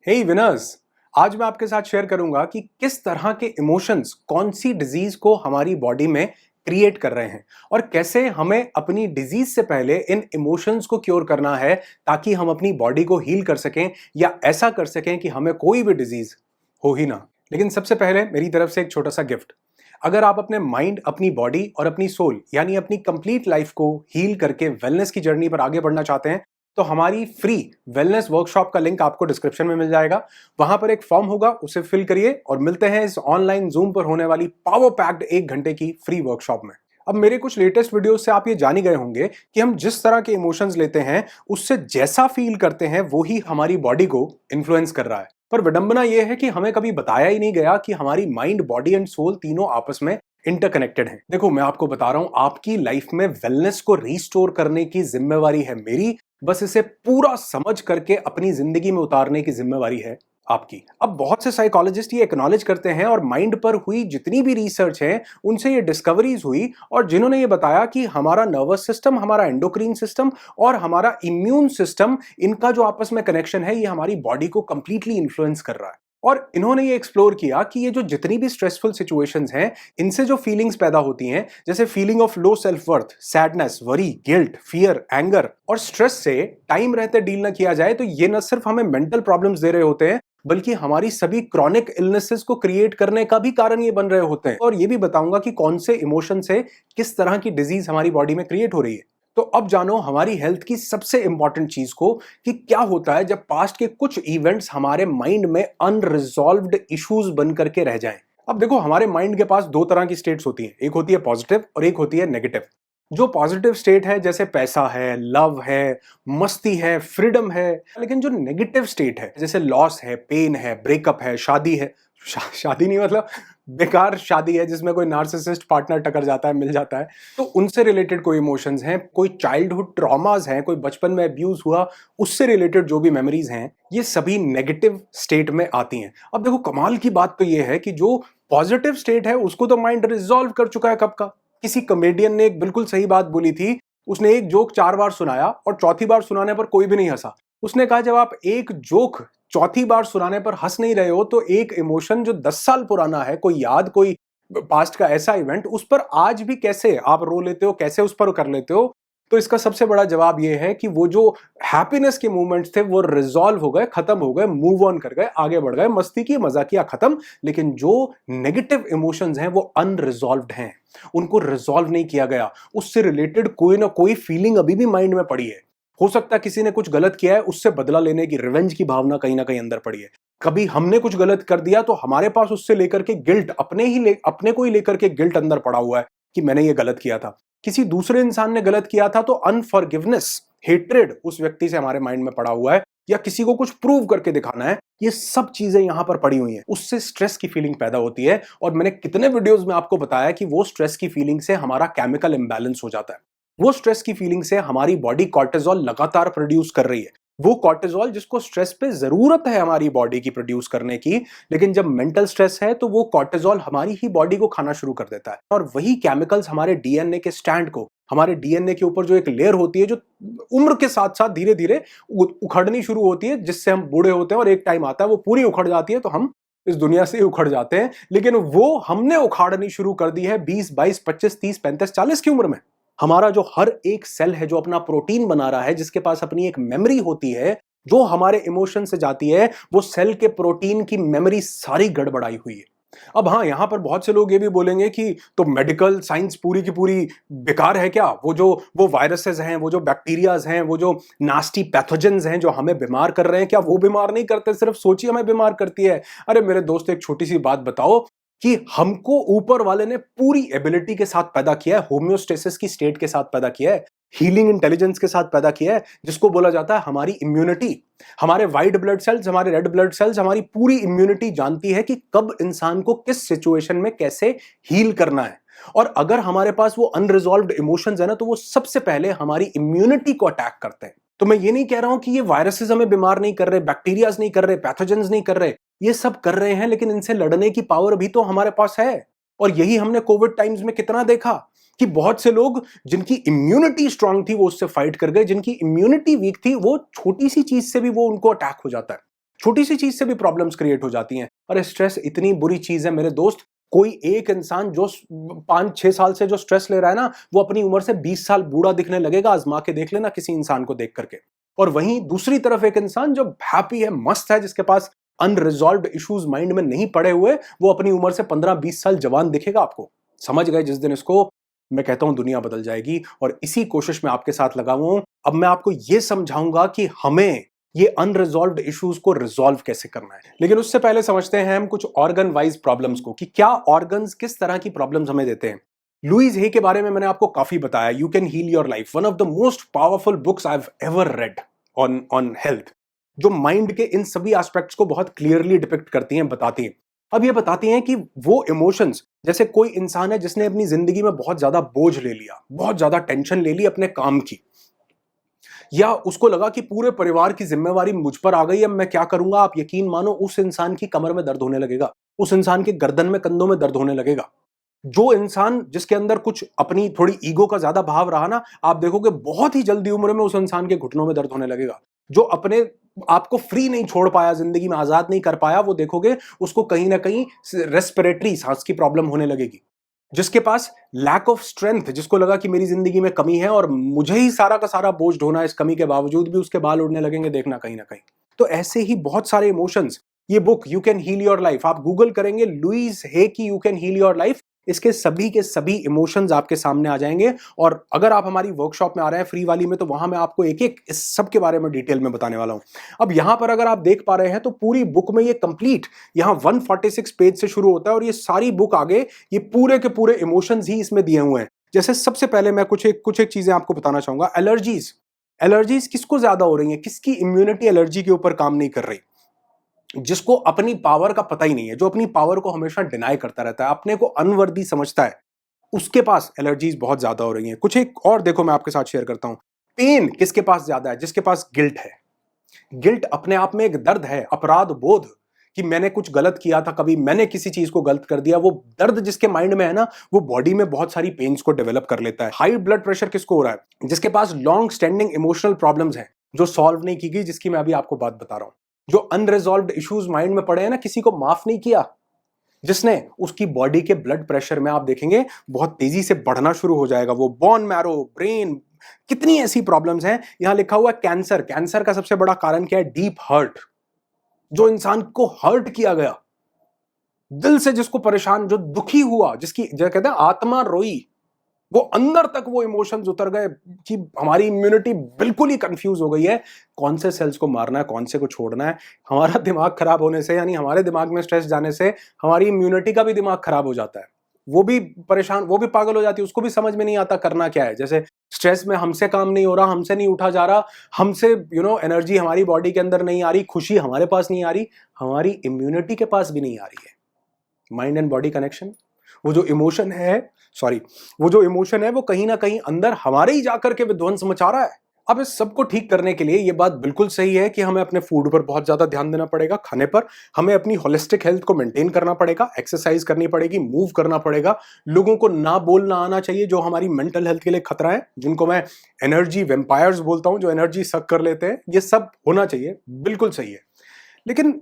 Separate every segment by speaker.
Speaker 1: हे winners, आज मैं आपके साथ शेयर करूंगा कि किस तरह के इमोशंस कौन सी डिजीज को हमारी बॉडी में क्रिएट कर रहे हैं और कैसे हमें अपनी डिजीज से पहले इन इमोशंस को क्योर करना है ताकि हम अपनी बॉडी को हील कर सकें या ऐसा कर सकें कि हमें कोई भी डिजीज हो ही ना। लेकिन सबसे पहले मेरी तरफ से एक छोटा सा गिफ्ट। अगर आप अपने माइंड, अपनी बॉडी और अपनी सोल यानी अपनी कंप्लीट लाइफ को हील करके वेलनेस की जर्नी पर आगे बढ़ना चाहते हैं तो हमारी फ्री वेलनेस वर्कशॉप का लिंक आपको डिस्क्रिप्शन में मिल जाएगा। वहां पर एक फॉर्म होगा, उसे फिल करिए और मिलते हैं इस ऑनलाइन जूम पर होने वाली पावर पैक्ड 1 घंटे की फ्री वर्कशॉप में। अब मेरे कुछ लेटेस्ट वीडियोस से आप ये जान ही गए होंगे कि हम जिस तरह के इमोशंस लेते हैं उससे जैसा फील करते हैं वो ही हमारी बॉडी को इन्फ्लुएंस कर रहा है। पर विडंबना यह है कि हमें कभी बताया ही नहीं गया कि हमारी माइंड, बॉडी एंड सोल तीनों आपस में इंटरकनेक्टेड हैं। देखो, मैं आपको बता रहा हूं, आपकी लाइफ में वेलनेस को रिस्टोर करने की जिम्मेवारी है मेरी, बस इसे पूरा समझ करके अपनी जिंदगी में उतारने की जिम्मेवारी है आपकी। अब बहुत से साइकोलॉजिस्ट ये एक्नॉलेज करते हैं और माइंड पर हुई जितनी भी रिसर्च है उनसे ये डिस्कवरीज हुई और जिन्होंने ये बताया कि हमारा नर्वस सिस्टम, हमारा एंडोक्रीन सिस्टम और हमारा इम्यून सिस्टम, इनका जो आपस में कनेक्शन है ये हमारी बॉडी को कंप्लीटली इन्फ्लुएंस कर रहा है। और इन्होंने ये एक्सप्लोर किया कि ये जो जितनी भी स्ट्रेसफुल सिचुएशंस हैं इनसे जो फीलिंग्स पैदा होती हैं, जैसे feeling of low self worth, sadness, worry, guilt, fear, anger और स्ट्रेस से टाइम रहते डील ना किया जाए तो ये न सिर्फ हमें मेंटल प्रॉब्लम्स दे रहे होते हैं बल्कि हमारी सभी क्रॉनिक इलनेसेस को क्रिएट करने का भी कारण ये बन रहे होते हैं। और ये भी बताऊंगा कि कौन से इमोशन से किस तरह की डिजीज हमारी बॉडी में क्रिएट हो रही है। तो अब जानो हमारी हेल्थ की सबसे इंपॉर्टेंट चीज को कि क्या होता है जब पास्ट के कुछ इवेंट्स हमारे माइंड में अनरिजॉल्व्ड इश्यूज बन करके रह जाएं। अब देखो, हमारे माइंड के पास दो तरह की स्टेट्स होती हैं, एक होती है पॉजिटिव और एक होती है नेगेटिव। जो पॉजिटिव स्टेट है जैसे पैसा है, लव है, मस्ती है, फ्रीडम है। लेकिन जो नेगेटिव स्टेट है जैसे लॉस है, पेन है, ब्रेकअप है, शादी है, शादी नहीं मतलब बेकार शादी है जिसमें कोई नार्सिसिस्ट पार्टनर टकर जाता है, मिल जाता है, तो उनसे रिलेटेड कोई इमोशंस हैं, कोई चाइल्डहुड ट्रॉमास हैं, कोई बचपन में अब्यूज हुआ उससे रिलेटेड जो भी मेमोरीज हैं, ये सभी नेगेटिव स्टेट में आती हैं। अब देखो, कमाल की बात तो ये है कि जो पॉजिटिव स्टेट है उसको तो माइंड रिजॉल्व कर चुका है कब का। किसी कॉमेडियन ने एक बिल्कुल सही बात बोली थी। उसने एक जोक 4 बार सुनाया और चौथी बार सुनाने पर कोई भी नहीं हंसा। उसने कहा, जब आप एक जोक चौथी बार सुनाने पर हंस नहीं रहे हो तो एक इमोशन जो 10 साल पुराना है, कोई याद, कोई पास्ट का ऐसा इवेंट, उस पर आज भी कैसे आप रो लेते हो, कैसे उस पर कर लेते हो। तो इसका सबसे बड़ा जवाब यह है कि वो जो हैप्पीनेस के मोमेंट्स थे वो रिजॉल्व हो गए, खत्म हो गए, मूव ऑन कर गए, आगे बढ़ गए, मस्ती की, मजा किया, खत्म। लेकिन जो नेगेटिव इमोशंस हैं वो अनरिजॉल्व्ड हैं, उनको रिजॉल्व नहीं किया गया। उससे रिलेटेड कोई ना कोई फीलिंग अभी भी माइंड में पड़ी है। हो सकता है किसी ने कुछ गलत किया है, उससे बदला लेने की, रिवेंज की भावना कहीं ना कहीं अंदर पड़ी है। कभी हमने कुछ गलत कर दिया तो हमारे पास उससे लेकर के गिल्ट, अपने को ही लेकर के गिल्ट अंदर पड़ा हुआ है कि मैंने ये गलत किया था। किसी दूसरे इंसान ने गलत किया था तो अनफॉरगिवनेस, हेट्रेड उस व्यक्ति से हमारे माइंड में पड़ा हुआ है, या किसी को कुछ प्रूव करके दिखाना है। ये सब चीजें यहां पर पड़ी हुई हैं, उससे स्ट्रेस की फीलिंग पैदा होती है। और मैंने कितने वीडियोस में आपको बताया कि वो स्ट्रेस की फीलिंग से हमारा केमिकल इंबैलेंस हो जाता है। वो स्ट्रेस की फीलिंग से हमारी बॉडी कॉर्टिसोल लगातार प्रोड्यूस कर रही है, वो कॉर्टिसोल जिसको स्ट्रेस पे जरूरत है हमारी बॉडी की प्रोड्यूस करने की। लेकिन जब मेंटल स्ट्रेस है तो वो कॉर्टिसोल हमारी ही बॉडी को खाना शुरू कर देता है और वही केमिकल्स हमारे डीएनए के स्टैंड को, हमारे डीएनए के ऊपर जो एक लेयर होती है जो उम्र के साथ साथ धीरे धीरे उखड़नी शुरू होती है, जिससे हम बूढ़े होते हैं और एक टाइम आता है वो पूरी उखड़ जाती है तो हम इस दुनिया से ही उखड़ जाते हैं। लेकिन वो हमने उखाड़नी शुरू कर दी है 20, 22, 25, 30, 35, 40 की उम्र में। हमारा जो हर एक सेल है जो अपना प्रोटीन बना रहा है, जिसके पास अपनी एक मेमोरी होती है जो हमारे इमोशन से जाती है, वो सेल के प्रोटीन की मेमोरी सारी गड़बड़ाई हुई है। अब हाँ, यहां पर बहुत से लोग ये भी बोलेंगे कि तो मेडिकल साइंस पूरी की पूरी बेकार है क्या? वो वायरसेस हैं, वो जो बैक्टीरियाज हैं, वो जो नास्टी पैथोजेंस हैं जो हमें बीमार कर रहे हैं, क्या वो बीमार नहीं करते, सिर्फ सोच ही हमें बीमार करती है? अरे मेरे दोस्त, एक छोटी सी बात बताओ कि हमको ऊपर वाले ने पूरी एबिलिटी के साथ पैदा किया है, होम्योस्टेसिस की स्टेट के साथ पैदा किया है, हीलिंग इंटेलिजेंस के साथ पैदा किया है, जिसको बोला जाता है हमारी इम्यूनिटी। हमारे व्हाइट ब्लड सेल्स, हमारे रेड ब्लड सेल्स, हमारी पूरी इम्यूनिटी जानती है कि कब इंसान को किस सिचुएशन में कैसे हील करना है। और अगर हमारे पास वो अनरिजॉल्व्ड इमोशंस है ना, तो वो सबसे पहले हमारी इम्यूनिटी को अटैक करते हैं। तो मैं ये नहीं कह रहा हूं कि ये वायरसेस हमें बीमार नहीं कर रहे, बैक्टीरियाज नहीं कर रहे, पैथोजेंस नहीं कर रहे, ये सब कर रहे हैं, लेकिन इनसे लड़ने की पावर भी तो हमारे पास है। और यही हमने कोविड टाइम्स में कितना देखा कि बहुत से लोग जिनकी इम्यूनिटी स्ट्रांग थी वो उससे फाइट कर गए, जिनकी इम्यूनिटी वीक थी वो छोटी सी चीज से भी वो उनको अटैक हो जाता है। छोटी सी चीज से भी प्रॉब्लम्स क्रिएट हो जाती हैं। अरे स्ट्रेस इतनी बुरी चीज है मेरे दोस्त, कोई एक इंसान जो 5-6 साल से जो स्ट्रेस ले रहा है ना, वो अपनी उम्र से 20 साल बूढ़ा दिखने लगेगा। आजमा के देख लेना किसी इंसान को देख करके। और वहीं दूसरी तरफ एक इंसान जो हैप्पी है, मस्त है, जिसके पास अनरिजॉल्व्ड इश्यूज माइंड में नहीं पड़े हुए, वो अपनी उम्र से 15-20 साल जवान दिखेगा आपको। समझ गए जिस दिन इसको? मैं कहता हूं दुनिया बदल जाएगी। और इसी कोशिश में आपके साथ लगा हुआ हूं। अब मैं आपको यह समझाऊंगा कि हमें ये अनरिजॉल्व्ड इश्यूज को रिजॉल्व कैसे करना है। लेकिन उससे पहले समझते हैं हम कुछ ऑर्गन वाइज प्रॉब्लम्स को, कि क्या ऑर्गन्स किस तरह की प्रॉब्लम्स हमें देते हैं। लुईस हे के बारे में मैंने आपको काफी बताया। You can heal your life, one of the most powerful books I have ever read on health, जो माइंड के इन सभी एस्पेक्ट्स को बहुत क्लियरली डिपिक्ट करती हैं, बताती हैं। अब ये बताती हैं कि वो इमोशंस, जैसे कोई इंसान है जिसने अपनी जिंदगी में बहुत ज्यादा बोझ ले लिया, बहुत ज्यादा टेंशन ले ली अपने काम की, या उसको लगा कि पूरे परिवार की जिम्मेवारी मुझ पर आ गई, अब मैं क्या करूंगा। आप यकीन मानो उस इंसान की कमर में दर्द होने लगेगा, उस इंसान के गर्दन में, कंधों में दर्द होने लगेगा। जो इंसान जिसके अंदर कुछ अपनी थोड़ी ईगो का ज्यादा भाव रहा ना, आप देखोगे बहुत ही जल्दी उम्र में उस इंसान के घुटनों में दर्द होने लगेगा। जो अपने आपको फ्री नहीं छोड़ पाया, जिंदगी में आजाद नहीं कर पाया, वो देखोगे उसको कहीं ना कहीं रेस्पिरेटरी, सांस की प्रॉब्लम होने लगेगी। जिसके पास लैक ऑफ स्ट्रेंथ, जिसको लगा कि मेरी जिंदगी में कमी है और मुझे ही सारा का सारा बोझ ढोना है, इस कमी के बावजूद भी उसके बाल उड़ने लगेंगे, देखना कहीं ना कहीं। तो ऐसे ही बहुत सारे इमोशंस, ये book you can heal your life, आप गूगल करेंगे लुईस हे की you can heal your life, इसके सभी के सभी इमोशंस आपके सामने आ जाएंगे। और अगर आप हमारी वर्कशॉप में आ रहे हैं फ्री वाली में, तो वहां मैं आपको एक एक इस सब के बारे में डिटेल में बताने वाला हूं। अब यहां पर अगर आप देख पा रहे हैं तो पूरी बुक में ये कंप्लीट, यहां 146 पेज से शुरू होता है और ये सारी बुक आगे ये पूरे के पूरे इमोशंस ही इसमें दिए हुए हैं। जैसे सबसे पहले मैं कुछ एक चीजें आपको बताना चाहूंगा। एलर्जीज, एलर्जीज किसको ज्यादा हो रही है, किसकी इम्यूनिटी एलर्जी के ऊपर काम नहीं कर रही, जिसको अपनी पावर का पता ही नहीं है, जो अपनी पावर को हमेशा डिनाई करता रहता है, अपने को अनवर्दी समझता है, उसके पास एलर्जीज बहुत ज्यादा हो रही हैं। कुछ एक और देखो मैं आपके साथ शेयर करता हूं। पेन किसके पास ज्यादा है, जिसके पास गिल्ट है। गिल्ट अपने आप में एक दर्द है, अपराध बोध, कि मैंने कुछ गलत किया था, कभी मैंने किसी चीज को गलत कर दिया। वो दर्द जिसके माइंड में है ना, वो बॉडी में बहुत सारी पेन्स को डेवलप कर लेता है। हाई ब्लड प्रेशर किसको हो रहा है, जिसके पास लॉन्ग स्टैंडिंग इमोशनल प्रॉब्लम्स हैं, जो सॉल्व नहीं की गई, जिसकी मैं अभी आपको बात बता रहा हूं। जो अनरिजॉल्व्ड इश्यूज माइंड में पड़े हैं ना, किसी को माफ नहीं किया, जिसने, उसकी बॉडी के ब्लड प्रेशर में आप देखेंगे बहुत तेजी से बढ़ना शुरू हो जाएगा। वो बोन मैरो, ब्रेन, कितनी ऐसी प्रॉब्लम्स हैं। यहां लिखा हुआ कैंसर, कैंसर का सबसे बड़ा कारण क्या है, डीप हर्ट। जो इंसान को हर्ट किया गया, दिल से जिसको परेशान, जो दुखी हुआ, जिसकी जो कहते हैं आत्मा रोई, वो अंदर तक वो इमोशंस उतर गए कि हमारी इम्यूनिटी बिल्कुल ही कंफ्यूज हो गई है, कौन से सेल्स को मारना है, कौन से को छोड़ना है। हमारा दिमाग खराब होने से, यानी हमारे दिमाग में स्ट्रेस जाने से हमारी इम्यूनिटी का भी दिमाग खराब हो जाता है। वो भी परेशान, वो भी पागल हो जाती है, उसको भी समझ में नहीं आता करना क्या है। जैसे स्ट्रेस में हमसे काम नहीं हो रहा, हमसे नहीं उठा जा रहा, हमसे एनर्जी हमारी बॉडी के अंदर नहीं आ रही, खुशी हमारे पास नहीं आ रही, हमारी इम्यूनिटी के पास भी नहीं आ रही है। माइंड एंड बॉडी कनेक्शन, वो जो इमोशन है वो कहीं ना कहीं अंदर हमारे ही जाकर के विध्वंस मचा रहा है। अब इस सबको ठीक करने के लिए ये बात बिल्कुल सही है कि हमें अपने फूड पर बहुत ज्यादा ध्यान देना पड़ेगा, खाने पर। हमें अपनी होलिस्टिक हेल्थ को मेंटेन करना पड़ेगा, एक्सरसाइज करनी पड़ेगी, मूव करना पड़ेगा। लोगों को ना बोलना आना चाहिए जो हमारी मेंटल हेल्थ के लिए खतरा है, जिनको मैं एनर्जी वेम्पायर्स बोलता हूं, जो एनर्जी सक कर लेते हैं। ये सब होना चाहिए, बिल्कुल सही है। लेकिन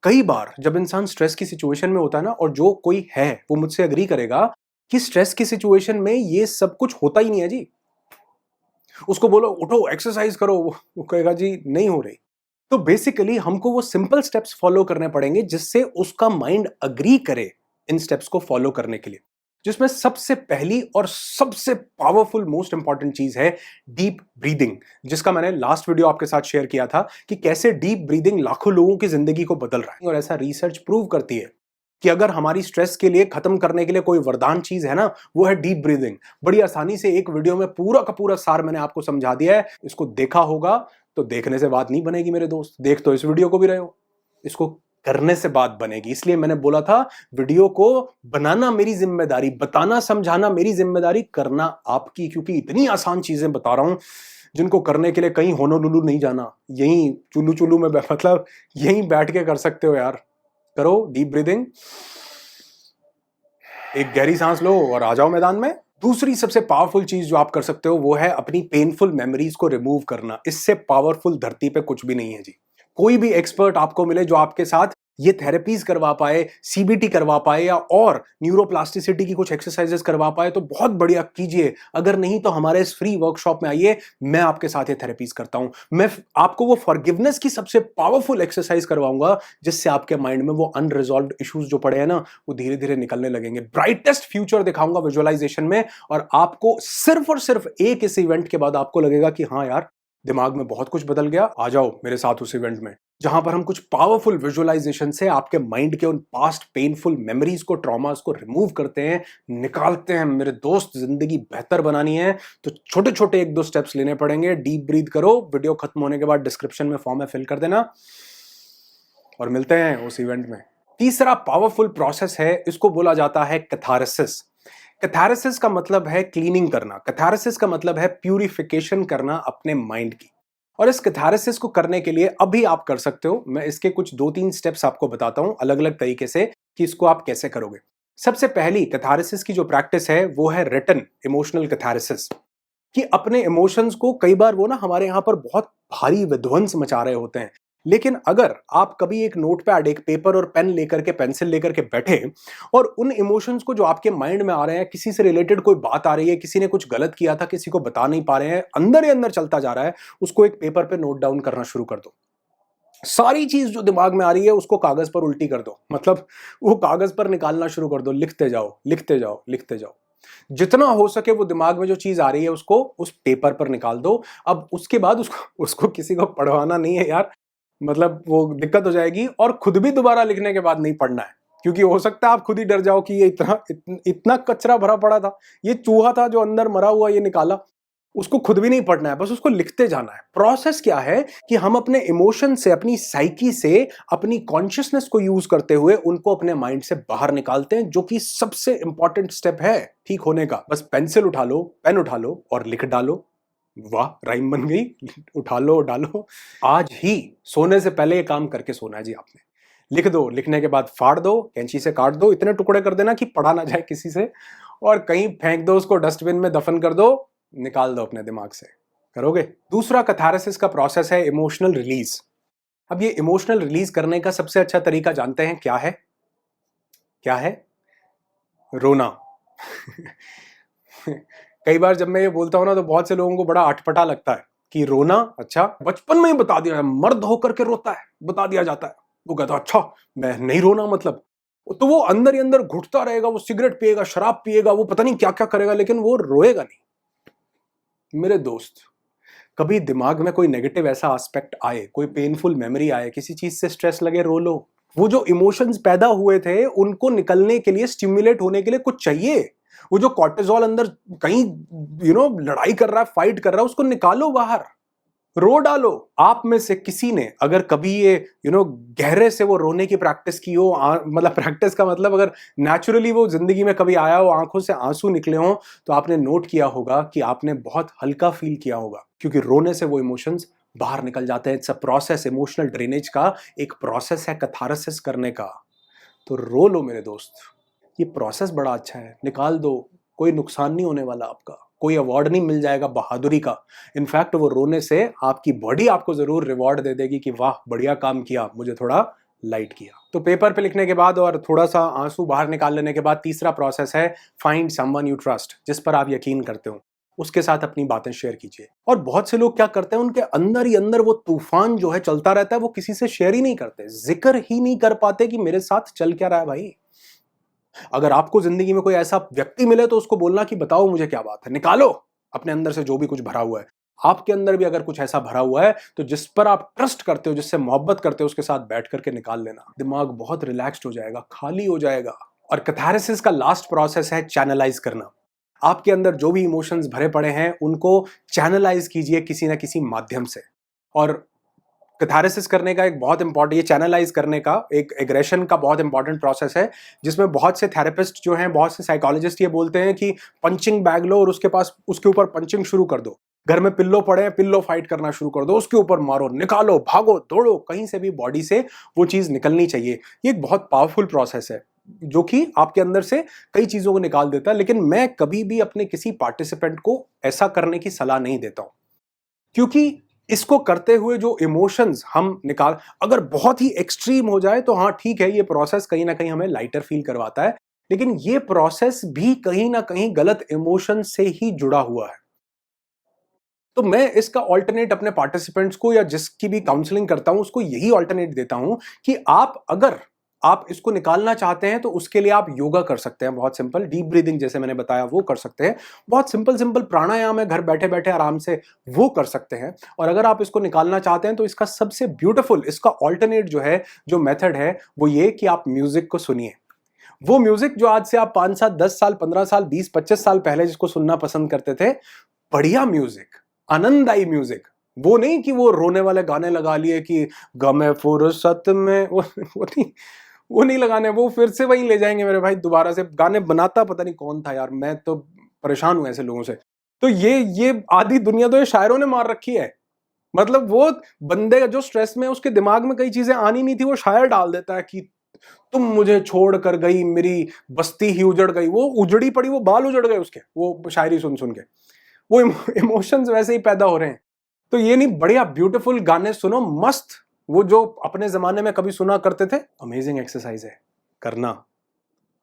Speaker 1: कई बार जब इंसान स्ट्रेस की सिचुएशन में होता है ना, और जो कोई है वो मुझसे एग्री करेगा कि स्ट्रेस की सिचुएशन में ये सब कुछ होता ही नहीं है जी। उसको बोलो उठो एक्सरसाइज करो, वो कहेगा जी नहीं हो रही। तो बेसिकली हमको वो सिंपल स्टेप्स फॉलो करने पड़ेंगे जिससे उसका माइंड अग्री करे इन स्टेप्स को फॉलो करने के लिए। जिसमें सबसे पहली और सबसे पावरफुल मोस्ट इंपॉर्टेंट चीज है डीप ब्रीदिंग, जिसका मैंने लास्ट वीडियो आपके साथ शेयर किया था कि कैसे डीप ब्रीदिंग लाखों लोगों की जिंदगी को बदल रहा है। और ऐसा रिसर्च प्रूव करती है कि अगर हमारी स्ट्रेस के लिए खत्म करने के लिए कोई वरदान चीज है ना, वो है डीप ब्रीदिंग। बड़ी आसानी से एक वीडियो में पूरा का पूरा सार मैंने आपको समझा दिया है। इसको देखा होगा तो देखने से बात नहीं बनेगी मेरे दोस्त, देख तो इस वीडियो को भी रहे हो, इसको करने से बात बनेगी। इसलिए मैंने बोला था वीडियो को बनाना मेरी जिम्मेदारी, बताना समझाना मेरी जिम्मेदारी, करना आपकी, क्योंकि इतनी आसान चीजें बता रहा हूं जिनको करने के लिए कहीं होनोलुलु नहीं जाना, यहीं चुल्लू चुल्लू में मतलब यहीं बैठ के कर सकते हो यार। करो डीप ब्रीदिंग, एक गहरी सांस लो और आ जाओ मैदान में। दूसरी सबसे पावरफुल चीज जो आप कर सकते हो वो है अपनी पेनफुल मेमोरीज को रिमूव करना। इससे पावरफुल धरती पे कुछ भी नहीं है जी। कोई भी एक्सपर्ट आपको मिले जो आपके साथ ये थेरेपीज करवा पाए, सीबीटी करवा पाए या और न्यूरोप्लास्टिसिटी की कुछ एक्सरसाइजेस करवा पाए तो बहुत बढ़िया कीजिए। अगर नहीं तो हमारे इस फ्री वर्कशॉप में आइए, मैं आपके साथ ये थेरेपीज करता हूं। मैं आपको वो फॉरगिवनेस की सबसे पावरफुल एक्सरसाइज करवाऊंगा जिससे आपके माइंड में वो अनरिजॉल्व्ड इश्यूज जो पड़े हैं ना, वो धीरे धीरे निकलने लगेंगे। ब्राइटेस्ट फ्यूचर दिखाऊंगा विजुअलाइजेशन में, और आपको सिर्फ और सिर्फ एक इस इवेंट के बाद आपको लगेगा कि हाँ यार, दिमाग में बहुत कुछ बदल गया। आ जाओ मेरे साथ उस इवेंट में, जहां पर हम कुछ पावरफुल विजुअलाइजेशन से आपके माइंड के उन पास्ट पेनफुल मेमोरीज को, ट्रॉमास को रिमूव करते हैं, निकालते हैं। मेरे दोस्त, जिंदगी बेहतर बनानी है तो छोटे छोटे एक दो स्टेप्स लेने पड़ेंगे। डीप ब्रीथ करो, वीडियो खत्म होने के बाद डिस्क्रिप्शन में फॉर्म है, फिल कर देना, और मिलते हैं उस इवेंट में। तीसरा पावरफुल प्रोसेस है, इसको बोला जाता है कैथारसिस। कैथारसिस का मतलब है क्लीनिंग करना। कैथारसिस का मतलब है प्यूरिफिकेशन करना अपने माइंड की। और इस कैथारसिस को करने के लिए अभी आप कर सकते हो। मैं इसके कुछ 2-3 स्टेप्स आपको बताता हूं अलग अलग तरीके से कि इसको आप कैसे करोगे। सबसे पहली कैथारसिस की जो प्रैक्टिस है वो है रिटन इमोशनल कैथारसिस। कि अपने इमोशंस को, कई बार वो ना हमारे यहां पर बहुत भारी विध्वंस मचा रहे होते हैं, लेकिन अगर आप कभी एक नोटपैड, एक पेपर और पेन लेकर के, पेंसिल लेकर के बैठे और उन इमोशंस को जो आपके माइंड में आ रहे हैं, किसी से रिलेटेड कोई बात आ रही है, किसी ने कुछ गलत किया था, किसी को बता नहीं पा रहे हैं, अंदर ही अंदर चलता जा रहा है, उसको एक पेपर पे नोट डाउन करना शुरू कर दो। सारी चीज जो दिमाग में आ रही है उसको कागज पर उल्टी कर दो, मतलब वो कागज पर निकालना शुरू कर दो। लिखते जाओ, लिखते जाओ, लिखते जाओ। जितना हो सके वो दिमाग में जो चीज आ रही है उसको उस पेपर पर निकाल दो। अब उसके बाद उसको उसको किसी को पढ़वाना नहीं है यार, मतलब वो दिक्कत हो जाएगी। और खुद भी दोबारा लिखने के बाद नहीं पढ़ना है, क्योंकि हो सकता है आप खुद ही डर जाओ कि ये इतना कचरा भरा पड़ा था, ये चूहा था जो अंदर मरा हुआ, ये निकाला। उसको खुद भी नहीं पढ़ना है, बस उसको लिखते जाना है। प्रोसेस क्या है कि हम अपने इमोशन से, अपनी साइकी से, अपनी कॉन्शियसनेस को यूज करते हुए उनको अपने माइंड से बाहर निकालते हैं, जो कि सबसे इंपॉर्टेंट स्टेप है ठीक होने का। बस पेंसिल उठा लो, पेन उठा लो और लिख डालो। वाह, राइम बन गई। उठा लो, डालो। आज ही सोने से पहले ये काम करके सोना है जी आपने। लिख दो, लिखने के बाद फाड़ दो, कैंची से काट दो, इतने टुकड़े कर देना कि पढ़ा ना जाए किसी से, और कहीं फेंक दो उसको, डस्टबिन में दफन कर दो, निकाल दो अपने दिमाग से। करोगे? दूसरा कैथारसिस का प्रोसेस है इमोशनल रिलीज। अब ये इमोशनल रिलीज करने का सबसे अच्छा तरीका जानते हैं क्या है? क्या है? रोना। कई बार जब मैं ये बोलता हूं ना तो बहुत से लोगों को बड़ा अटपटा लगता है कि रोना, अच्छा बचपन में ही बता दिया है, मर्द होकर के रोता है, बता दिया जाता है। वो कहता है अच्छा मैं नहीं रोना, मतलब तो वो अंदर ही अंदर घुटता रहेगा, वो सिगरेट पिएगा, शराब पिएगा, वो पता नहीं क्या क्या करेगा, लेकिन वो रोएगा नहीं। मेरे दोस्त, कभी दिमाग में कोई नेगेटिव ऐसा एस्पेक्ट आए, कोई पेनफुल मेमोरी आए, किसी चीज से स्ट्रेस लगे, रो लो। वो जो इमोशंस पैदा हुए थे उनको निकलने के लिए, स्टिमुलेट होने के लिए कुछ चाहिए। वो जो कॉर्टिसोल अंदर कहीं लड़ाई कर रहा है, फाइट कर रहा है, उसको निकालो बाहर, रो डालो। आप में से किसी ने अगर कभी ये गहरे से वो रोने की प्रैक्टिस की हो, मतलब प्रैक्टिस का मतलब अगर नेचुरली वो जिंदगी में कभी आया हो, आंखों से आंसू निकले हो, तो आपने नोट किया होगा कि आपने बहुत हल्का फील किया होगा, क्योंकि रोने से वो इमोशंस बाहर निकल जाते हैं। It's a process, emotional drainage का एक प्रोसेस है कैथारसिस करने का। तो रो लो मेरे दोस्त, ये प्रोसेस बड़ा अच्छा है, निकाल दो। कोई नुकसान नहीं होने वाला आपका, कोई अवार्ड नहीं मिल जाएगा बहादुरी का। इनफैक्ट वो रोने से आपकी बॉडी आपको जरूर रिवॉर्ड दे देगी कि वाह बढ़िया काम किया, मुझे थोड़ा लाइट किया। तो पेपर पे लिखने के बाद और थोड़ा सा आंसू बाहर निकाल लेने के बाद तीसरा प्रोसेस है फाइंड समवन यू ट्रस्ट, जिस पर आप यकीन करते हो, उसके साथ अपनी बातें शेयर कीजिए। और बहुत से लोग क्या करते हैं, उनके अंदर ही अंदर वो तूफान जो है चलता रहता है, वो किसी से शेयर ही नहीं करते, जिक्र ही नहीं कर पाते कि मेरे साथ चल क्या रहा है भाई। अगर आपको जिंदगी में कोई ऐसा व्यक्ति मिले तो उसको बोलना कि बताओ मुझे क्या बात है, निकालो अपने अंदर से जो भी कुछ भरा हुआ है। आपके अंदर भी अगर कुछ ऐसा भरा हुआ है तो जिस पर आप ट्रस्ट करते हो, जिससे मोहब्बत करते हो, उसके साथ बैठ करके निकाल लेना। दिमाग बहुत रिलैक्स्ड हो जाएगा, खाली हो जाएगा। और कैथारसिस का लास्ट प्रोसेस है चैनलाइज करना। आपके अंदर जो भी इमोशंस भरे पड़े हैं उनको चैनलाइज कीजिए किसी ना किसी माध्यम से। और कैथारसिस करने का एक बहुत इंपॉर्टेंट, ये चैनलाइज करने का एक एग्रेशन का बहुत इंपॉर्टेंट प्रोसेस है, जिसमें बहुत से थेरेपिस्ट जो हैं, बहुत से साइकोलॉजिस्ट ये बोलते हैं कि पंचिंग बैग लो और उसके ऊपर पंचिंग शुरू कर दो। घर में पिल्लो पड़े हैं, पिल्लो फाइट करना शुरू कर दो, उसके ऊपर मारो, निकालो, भागो, दौड़ो, कहीं से भी बॉडी से वो चीज निकलनी चाहिए। ये एक बहुत पावरफुल प्रोसेस है जो कि आपके अंदर से कई चीजों को निकाल देता है। लेकिन मैं कभी भी अपने किसी पार्टिसिपेंट को ऐसा करने की सलाह नहीं देता हूं, क्योंकि इसको करते हुए जो इमोशंस हम निकाल, अगर बहुत ही एक्सट्रीम हो जाए तो हाँ ठीक है, ये प्रोसेस कहीं ना कहीं हमें लाइटर फील करवाता है, लेकिन ये प्रोसेस भी कहीं ना कहीं गलत इमोशन से ही जुड़ा हुआ है। तो मैं इसका ऑल्टरनेट अपने पार्टिसिपेंट्स को या जिसकी भी काउंसलिंग करता हूं उसको यही ऑल्टरनेट देता हूं कि आप अगर आप इसको निकालना चाहते हैं तो उसके लिए आप योगा कर सकते हैं, बहुत सिंपल डीप ब्रीदिंग जैसे मैंने बताया वो कर सकते हैं। बहुत सिंपल सिंपल प्राणायाम है घर बैठे बैठे आराम से, वो कर सकते हैं। और अगर आप इसको निकालना चाहते हैं तो इसका सबसे ब्यूटीफुल, इसका ऑल्टरनेट जो है, जो मेथड है वो ये कि आप म्यूजिक को सुनिए। वो म्यूजिक जो आज से आप 5 साल 10 साल 15 साल 20 25 साल पहले जिसको सुनना पसंद करते थे, बढ़िया म्यूजिक, आनंददायी म्यूजिक, वो नहीं कि वो रोने वाले गाने लगा लिए कि गमे फुर्सत में, वो नहीं लगाने, वो फिर से वही ले जाएंगे मेरे भाई। दोबारा से गाने बनाता पता नहीं कौन था यार, मैं तो परेशान हूं ऐसे लोगों से। तो ये आधी दुनिया तो ये शायरों ने मार रखी है। मतलब वो बंदे का जो स्ट्रेस में उसके दिमाग में कई चीजें आनी नहीं थी, वो शायर डाल देता है कि तुम मुझे छोड़ कर गई, मेरी बस्ती ही उजड़ गई, वो उजड़ी पड़ी, वो बाल उजड़ गए उसके, वो शायरी सुन सुन के वो इमोशंस वैसे ही पैदा हो रहे हैं। तो ये नहीं, बढ़िया ब्यूटीफुल गाने सुनो, मस्त, वो जो अपने जमाने में कभी सुना करते थे। अमेजिंग एक्सरसाइज है, करना,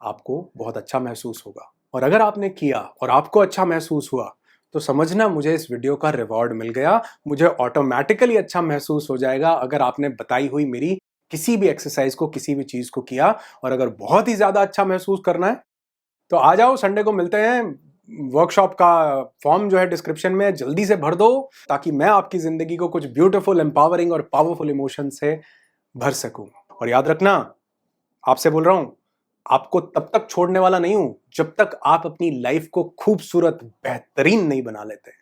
Speaker 1: आपको बहुत अच्छा महसूस होगा। और अगर आपने किया और आपको अच्छा महसूस हुआ तो समझना मुझे इस वीडियो का रिवॉर्ड मिल गया। मुझे ऑटोमेटिकली अच्छा महसूस हो जाएगा अगर आपने बताई हुई मेरी किसी भी एक्सरसाइज को, किसी भी चीज को किया। और अगर बहुत ही ज्यादा अच्छा महसूस करना है तो आ जाओ, संडे को मिलते हैं। वर्कशॉप का फॉर्म जो है डिस्क्रिप्शन में, जल्दी से भर दो ताकि मैं आपकी जिंदगी को कुछ ब्यूटीफुल, एम्पावरिंग और पावरफुल इमोशन से भर सकूं। और याद रखना, आपसे बोल रहा हूं, आपको तब तक छोड़ने वाला नहीं हूं जब तक आप अपनी लाइफ को खूबसूरत, बेहतरीन नहीं बना लेते।